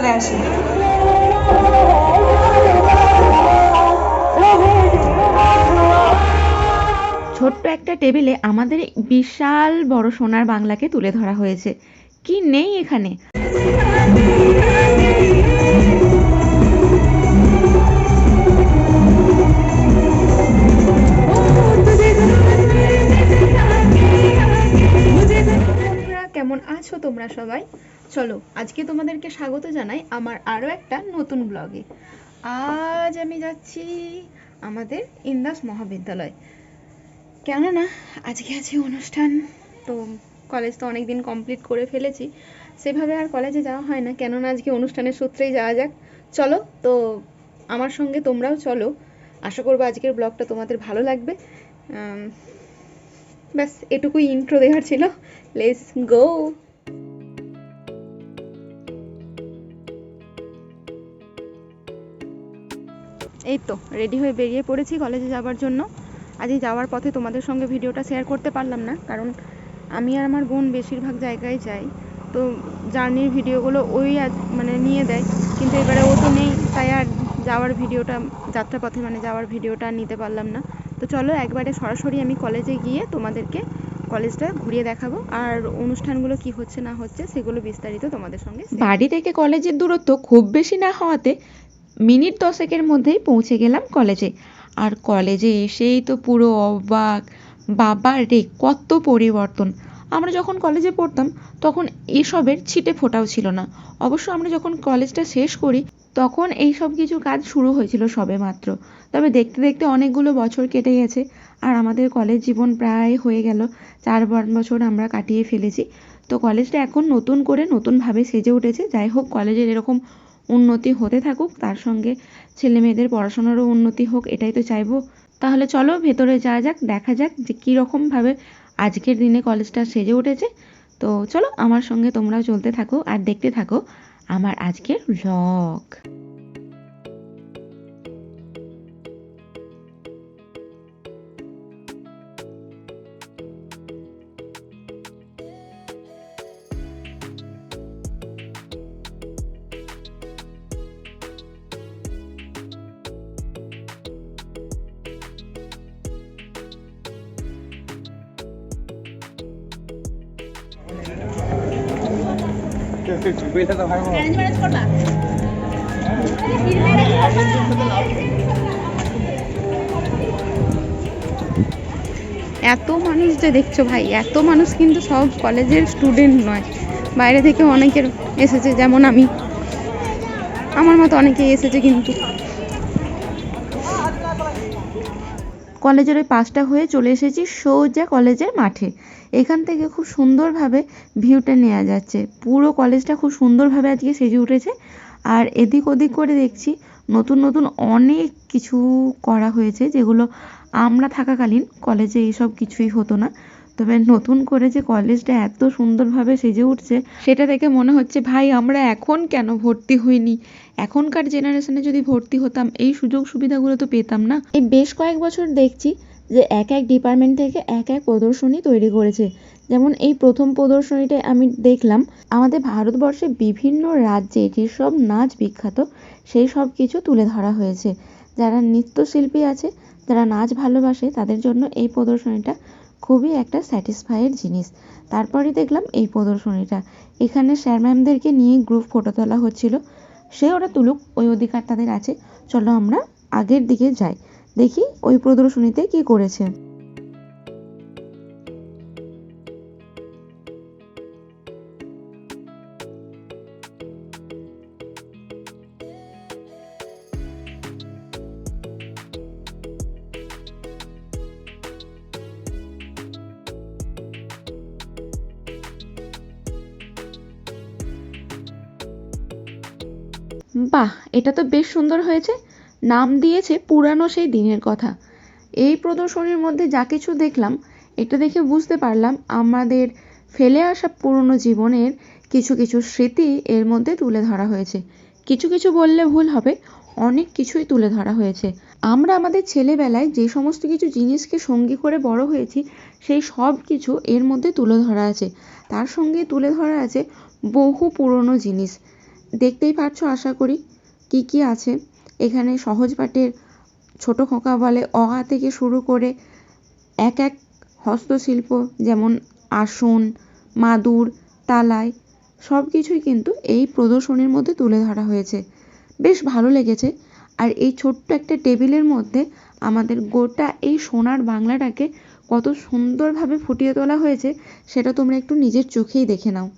চলে আসি। ছোট্ট একটা টেবিলে আমাদের বিশাল বড় সোনার বাংলাকে তুলে ধরা হয়েছে। কি নেই এখানে! কেমন আছো তোমরা সবাই? চলো আজকে তোমাদেরকে স্বাগত জানাই আমার আরও একটা নতুন ব্লগে। আজ আমি যাচ্ছি আমাদের ইন্দাস মহাবিদ্যালয়, কেননা আজকে আছে অনুষ্ঠান। তো কলেজ তো অনেক দিন কমপ্লিট করে ফেলেছি, সেভাবে আর কলেজে যাওয়া হয় না, কেননা আজকে অনুষ্ঠানের সূত্রেই যাওয়া যাক। চলো তো আমার সঙ্গে তোমরাও চলো, আশা করবো আজকের ব্লগটা তোমাদের ভালো লাগবে। ব্যাস এটুকুই ইন্ট্রো দেওয়ার ছিল, লেটস গো। এই তো রেডি হয়ে বেরিয়ে পড়েছি কলেজে যাওয়ার জন্য। আজই যাওয়ার পথে তোমাদের সঙ্গে ভিডিওটা শেয়ার করতে পারলাম না, কারণ আমি আর আমার বোন বেশিরভাগ জায়গায় যাই, তো জার্নির ভিডিওগুলো ওই মানে নিয়ে দেয়, কিন্তু এবারে ও তো নেই, তাই আর যাওয়ার ভিডিওটা যাত্রাপথে মানে যাওয়ার ভিডিওটা নিতে পারলাম না। তো চলো একবারে সরাসরি আমি কলেজে গিয়ে তোমাদেরকে কলেজটা ঘুরিয়ে দেখাবো, আর অনুষ্ঠানগুলো কি হচ্ছে না হচ্ছে সেগুলো বিস্তারিত তোমাদের সঙ্গে। বাড়ি থেকে কলেজের দূরত্ব খুব বেশি না হওয়াতে মিনিট 10-এর মধ্যেই পৌঁছে গেলাম কলেজে। আর কলেজে এসেই তো পুরো অবাক, বাবা রে কত পরিবর্তন! আমরা যখন কলেজে পড়তাম তখন এসবের ছিটে ফোঁটাও ছিল না। অবশ্য আমরা যখন কলেজটা শেষ করি তখন এই সব কিছু কাজ শুরু হয়েছিল সবে মাত্র। তবে দেখতে দেখতে অনেকগুলো বছর কেটে গেছে, আর আমাদের কলেজ জীবন প্রায় হয়ে গেল 4 বছর আমরা কাটিয়ে ফেলেছি। তো কলেজটা এখন নতুন করে নতুনভাবে সেজে উঠেছে। যাই হোক, কলেজের এরকম উন্নতি হতে থাকুক, তার সঙ্গে ছেলে মেয়েদের পড়াশোনারও উন্নতি হোক, এটাই তো চাইবো। তাহলে চলো ভেতরে যাওয়া যাক, দেখা যাক যে কীরকমভাবে আজকের দিনে কলেজটা সেজে উঠেছে। তো চলো আমার সঙ্গে তোমরাও চলতে থাকো আর দেখতে থাকো আমার আজকের ব্লগ। এত মানুষ যে দেখছো ভাই, এত মানুষ কিন্তু সব কলেজের স্টুডেন্ট নয়, বাইরে থেকে অনেকের এসেছে, যেমন আমি, আমার মতো অনেকেই এসেছে। কিন্তু কলেজের ওই পাশটা হয়ে চলে এসেছি সোজা কলেজের মাঠে। এখান থেকে খুব সুন্দরভাবে ভিউটা নেওয়া যাচ্ছে। পুরো কলেজটা খুব সুন্দরভাবে আজকে সেজে উঠেছে। আর এদিক ওদিক করে দেখছি নতুন নতুন অনেক কিছু করা হয়েছে, যেগুলো আমরা থাকাকালীন কলেজে এইসব কিছুই হতো না। তবে নতুন করে যে কলেজটা এত সুন্দরভাবে সেজে উঠছে সেটা দেখে মনে হচ্ছে ভাই আমরা এখন কেন ভর্তি হইনি, এখনকার জেনারেশনে যদি ভর্তি হতাম এই সুযোগ সুবিধাগুলো তো পেতাম না। এই বেশ কয়েক বছর দেখছি যে এক এক ডিপার্টমেন্ট থেকে এক এক প্রদর্শনী তৈরি করেছে। যেমন এই প্রথম প্রদর্শনীতে আমি দেখলাম আমাদের ভারতবর্ষে বিভিন্ন রাজ্যে যেসব নাচ বিখ্যাত সেই সব কিছু তুলে ধরা হয়েছে। যারা নৃত্যশিল্পী আছে, যারা নাচ ভালোবাসে, তাদের জন্য এই প্রদর্শনীটা খুবই একটা স্যাটিসফাইয়ের জিনিস। তারপরে দেখলাম এই প্রদর্শনীটা, এখানে স্যার ম্যামদেরকে নিয়ে গ্রুপ ফটো তোলা হচ্ছিল। সে ওরা তুলুক, ওই অধিকার তাদের আছে। চলো আমরা আগের দিকে যাই, দেখি ওই প্রদর্শনীতে কি করেছে। বাহ, এটা তো বেশ সুন্দর হয়েছে। নাম দিয়েছে পুরানো সেই দিনের কথা। এই প্রদর্শনীর মধ্যে যা কিছু দেখলাম, এটা দেখে বুঝতে পারলাম আমাদের ফেলে আসা পুরনো জীবনের কিছু কিছু স্মৃতি এর মধ্যে তুলে ধরা হয়েছে। কিছু কিছু বললে ভুল হবে, অনেক কিছুই তুলে ধরা হয়েছে। আমরা আমাদের ছেলেবেলায় যে সমস্ত কিছু জিনিসকে সঙ্গী করে বড় হয়েছি সেই সব কিছু এর মধ্যে তুলে ধরা আছে। তার সঙ্গে তুলে ধরা আছে বহু পুরনো জিনিস, দেখতেই পারছো আশা করি কি কি আছে এখানে। সহজ পাঠের ছোট খোকা বলে অ আ থেকে শুরু করে এক এক হস্তশিল্প যেমন আসন, মাদুর, তালাই সব কিছুই কিন্তু এই প্রদর্শনীর মধ্যে তুলে ধরা হয়েছে। বেশ ভালো লেগেছে। আর এই ছোট্ট একটা টেবিলের মধ্যে আমাদের গোটা এই সোনার বাংলাটাকে কত সুন্দরভাবে ফুটিয়ে তোলা হয়েছে সেটা তোমরা একটু নিজের চোখেই দেখে নাও।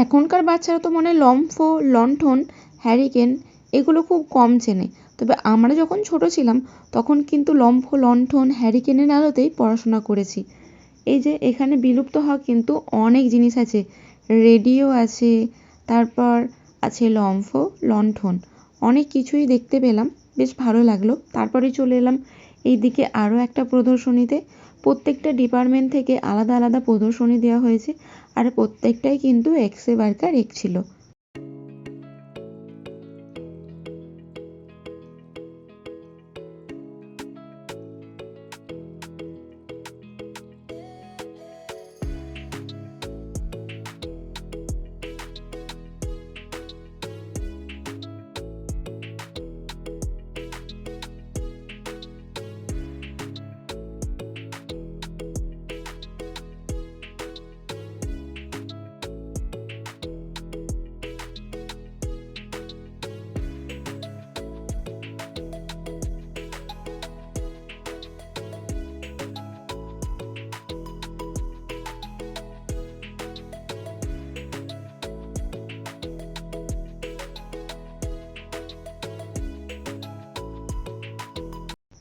এখনকার বাচ্চারা তো মনে হয় লম্ফ, লণ্ঠন, হ্যারিকেন এগুলো খুব কম চেনে। তবে আমরা যখন ছোট ছিলাম তখন কিন্তু লম্ফ, লণ্ঠন, হ্যারিকেনের আলোতেই পড়াশোনা করেছি। এই যে এখানে বিলুপ্ত হওয়া কিন্তু অনেক জিনিস আছে, রেডিও আছে, তারপর আছে লম্ফ, লণ্ঠন, অনেক কিছুই দেখতে পেলাম, বেশ ভালো লাগলো। তারপরে চলে এলাম এইদিকে আরও একটা প্রদর্শনীতে। প্রত্যেকটা ডিপার্টমেন্ট থেকে আলাদা আলাদা প্রদর্শনী দেওয়া হয়েছে আর প্রত্যেকটাই কিন্তু এক্সে বার্কার এক ছিল।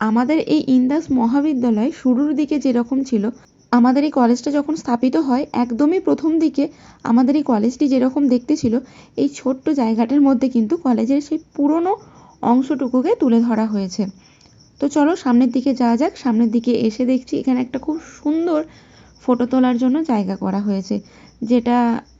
আমাদের এই ইন্দাস মহাবিদ্যালয় শুরুর দিকে যেরকম ছিল, আমাদের এই কলেজটা যখন স্থাপিত হয় একদমই প্রথম দিকে আমাদের এই কলেজটি যেরকম দেখতে ছিল, এই ছোট্ট জায়গাটার মধ্যে কিন্তু কলেজের সেই পুরনো অংশটুকুকে তুলে ধরা হয়েছে। তো চলো সামনের দিকে যাওয়া যাক। সামনের দিকে এসে দেখছি এখানে একটা খুব সুন্দর ফটো তোলার জন্য জায়গা করা হয়েছে, যেটা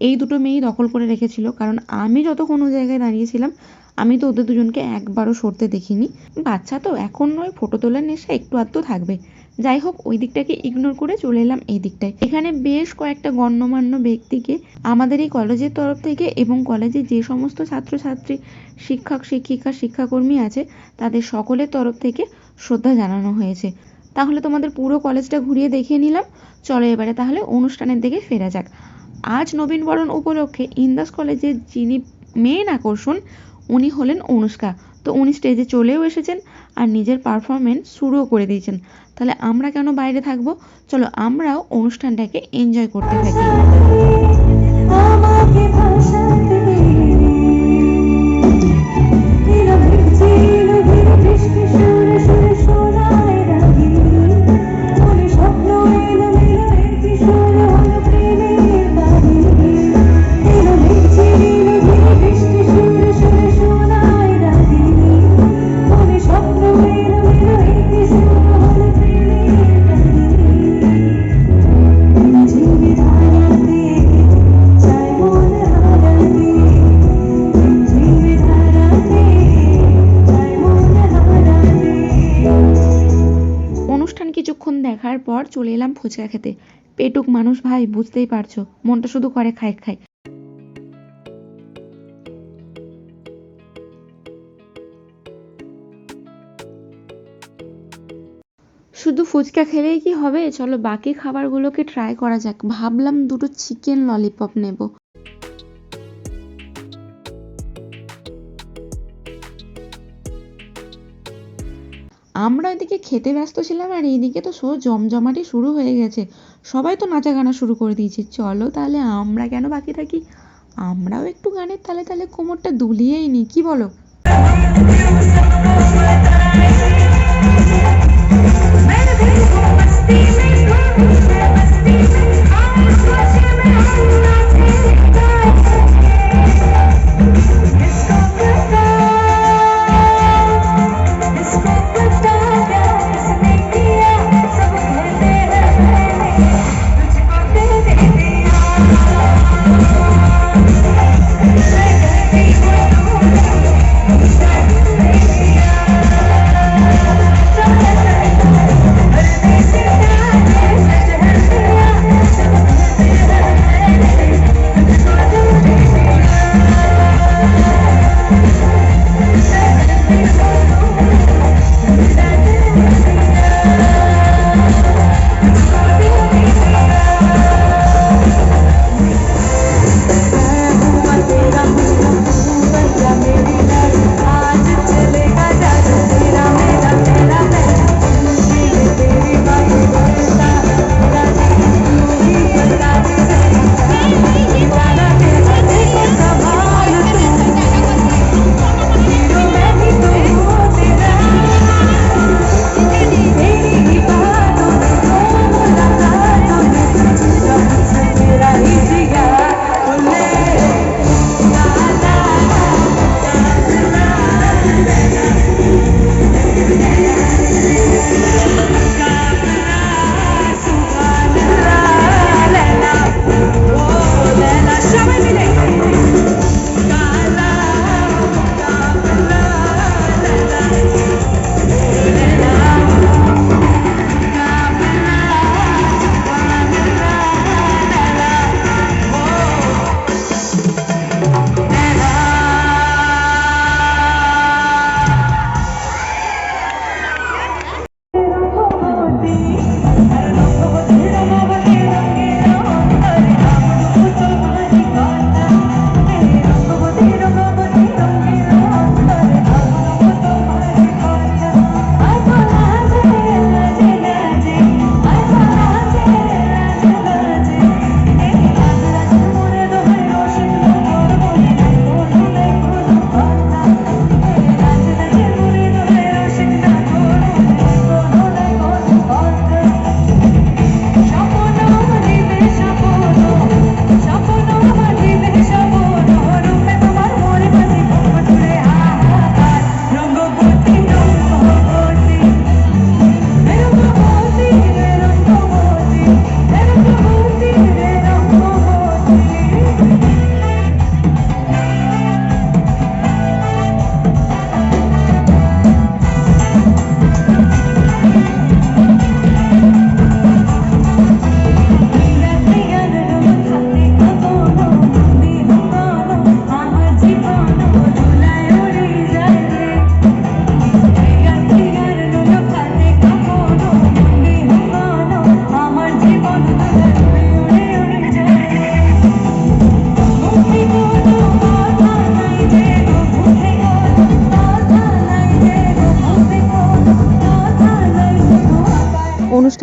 এই দুটো মেয়েই দখল করে রেখেছিল। কারণ আমি যত কোনো জায়গায় দাঁড়িয়েছিলাম আমি তো ওদের দুজনকে একবারও সরতে দেখিনি। বাচ্চা তো এখন নয়, ফটো তোলার নেশা একটু আধটু থাকবে। যাই হোক, ওই দিকটাকে ইগনোর করে চলে এলাম এই দিকটায়। এখানে বেশ কয়েকটা গণ্যমান্য ব্যক্তিকে আমাদের এই কলেজের তরফ থেকে এবং কলেজের যে সমস্ত ছাত্রছাত্রী, শিক্ষক শিক্ষিকা, শিক্ষাকর্মী আছে তাদের সকলের তরফ থেকে শ্রদ্ধা জানানো হয়েছে। তাহলে তোমাদের পুরো কলেজটা ঘুরিয়ে দেখিয়ে নিলাম। চলো এবারে তাহলে অনুষ্ঠানের দিকে ফেরা যাক। আজ নবীনবরণ উপলক্ষে ইন্দাস কলেজের যিনি মেন আকর্ষণ উনি হলেন অনুষ্কা। তো উনি স্টেজে চলেও এসেছেন আর নিজের পারফরমেন্স শুরুও করে দিয়েছেন। তাহলে আমরা কেন বাইরে থাকবো, চলো আমরাও অনুষ্ঠানটাকে এনজয় করতে থাকি। কিছুক্ষণ দেখার পর চলে এলাম ফুচকা খেতে। পেটুক মানুষ ভাই, বুঝতেই পারছো, মনটা শুধু করে খাই খাই। শুধু ফুচকা খেলেই কি হবে, চলো বাকি খাবারগুলোকে ট্রাই করা যাক। ভাবলাম দুটো চিকেন ললিপপ নেব। আমরা ওইদিকে খেতে ব্যস্ত ছিলাম আর এইদিকে তো শো জমজমাটি শুরু হয়ে গেছে। সবাই তো নাচা গানা শুরু করে দিয়েছে। চলো তাহলে আমরা কেন বাকি থাকি, আমরাও একটু গানের তালে তালে কোমরটা দুলিয়েই নি, কি বলো?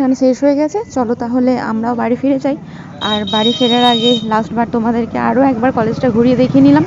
এখানে শেষ হয়ে গেছে। চলো তাহলে আমরাও বাড়ি ফিরে যাই। আর বাড়ি ফেরার আগে লাস্টবার তোমাদেরকে আরও একবার কলেজটা ঘুরিয়ে দেখিয়ে নিলাম।